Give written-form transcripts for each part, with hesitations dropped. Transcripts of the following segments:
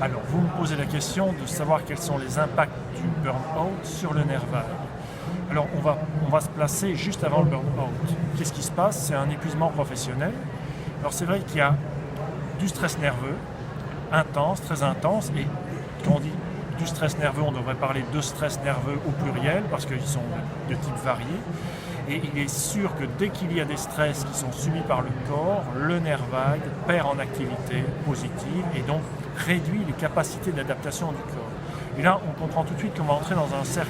Alors, vous me posez la question de savoir quels sont les impacts du burn-out sur le nerf vague. Alors, on va se placer juste avant le burn-out. Qu'est-ce qui se passe? C'est un épuisement professionnel. Alors, c'est vrai qu'il y a du stress nerveux, intense, très intense, et quand on dit du stress nerveux, on devrait parler de stress nerveux au pluriel, parce qu'ils sont de types variés. Et il est sûr que dès qu'il y a des stress qui sont subis par le corps, le nerf vague perd en activité positive et donc réduit les capacités d'adaptation du corps. Et là, on comprend tout de suite qu'on va entrer dans un cercle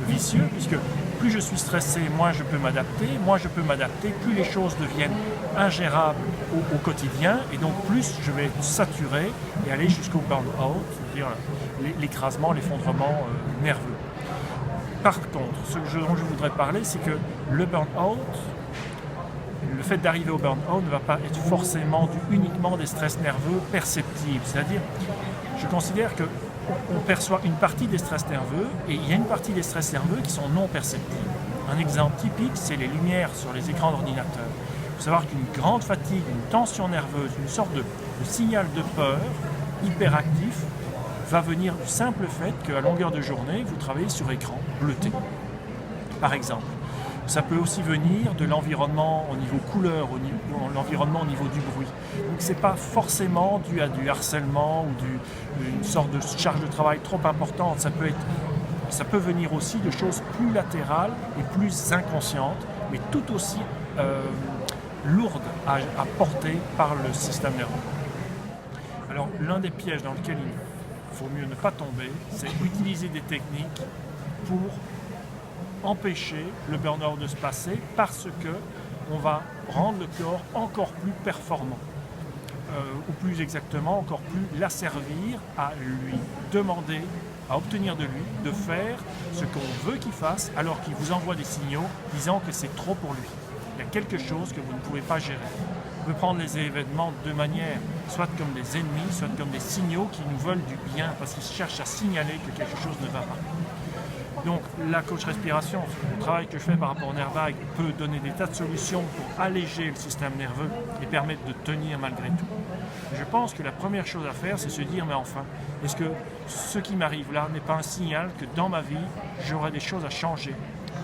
vicieux, puisque plus je suis stressé, moins je peux m'adapter, plus les choses deviennent ingérables au quotidien, et donc plus je vais être saturé et aller jusqu'au burn-out, c'est-à-dire l'écrasement, l'effondrement nerveux. Par contre, ce dont je voudrais parler, c'est que le burn-out, le fait d'arriver au burn-out ne va pas être forcément uniquement des stress nerveux perceptibles. C'est-à-dire, je considère qu'on perçoit une partie des stress nerveux et il y a une partie des stress nerveux qui sont non perceptibles. Un exemple typique, c'est les lumières sur les écrans d'ordinateur. Il faut savoir qu'une grande fatigue, une tension nerveuse, une sorte de signal de peur hyperactif va venir du simple fait qu'à longueur de journée, vous travaillez sur écran bleuté, par exemple. Ça peut aussi venir de l'environnement au niveau couleur, l'environnement au niveau du bruit. Donc ce n'est pas forcément dû à du harcèlement ou une sorte de charge de travail trop importante. Ça peut venir aussi de choses plus latérales et plus inconscientes, mais tout aussi lourdes à porter par le système nerveux. Alors l'un des pièges dans lequel il faut mieux ne pas tomber, c'est utiliser des techniques pour empêcher le burn-out de se passer parce qu'on va rendre le corps encore plus performant. Ou plus exactement, encore plus l'asservir à lui demander, à obtenir de lui, de faire ce qu'on veut qu'il fasse alors qu'il vous envoie des signaux disant que c'est trop pour lui. Il y a quelque chose que vous ne pouvez pas gérer. On peut prendre les événements de manière, soit comme des ennemis, soit comme des signaux qui nous veulent du bien, parce qu'ils cherchent à signaler que quelque chose ne va pas. Donc la coach respiration, le travail que je fais par rapport au nerf vague, peut donner des tas de solutions pour alléger le système nerveux et permettre de tenir malgré tout. Je pense que la première chose à faire, c'est se dire, mais enfin, est-ce que ce qui m'arrive là n'est pas un signal que dans ma vie, j'aurai des choses à changer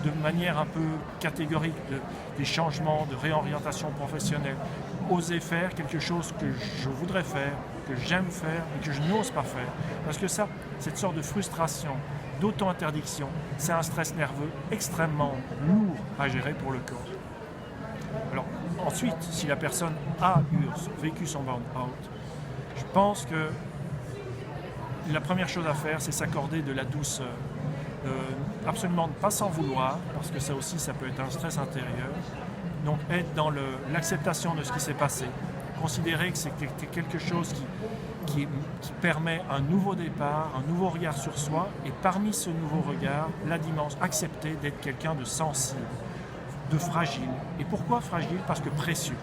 de manière un peu catégorique, des changements, de réorientation professionnelle, oser faire quelque chose que je voudrais faire, que j'aime faire, mais que je n'ose pas faire. Parce que ça, cette sorte de frustration, d'auto-interdiction, c'est un stress nerveux extrêmement lourd à gérer pour le corps. Alors ensuite, si la personne a vécu son burn-out, je pense que la première chose à faire, c'est s'accorder de la douceur. Absolument pas s'en vouloir, parce que ça aussi, ça peut être un stress intérieur. Donc être dans l'acceptation de ce qui s'est passé, considérer que c'est quelque chose qui permet un nouveau départ, un nouveau regard sur soi, et parmi ce nouveau regard, la dimension, accepter d'être quelqu'un de sensible, de fragile. Et pourquoi fragile? Parce que précieux.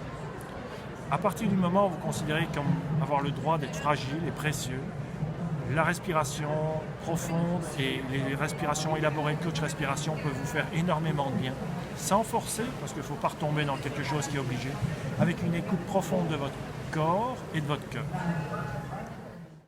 À partir du moment où vous considérez comme avoir le droit d'être fragile et précieux, la respiration profonde et les respirations élaborées de coach respiration peuvent vous faire énormément de bien, sans forcer, parce qu'il ne faut pas retomber dans quelque chose qui est obligé, avec une écoute profonde de votre corps et de votre cœur.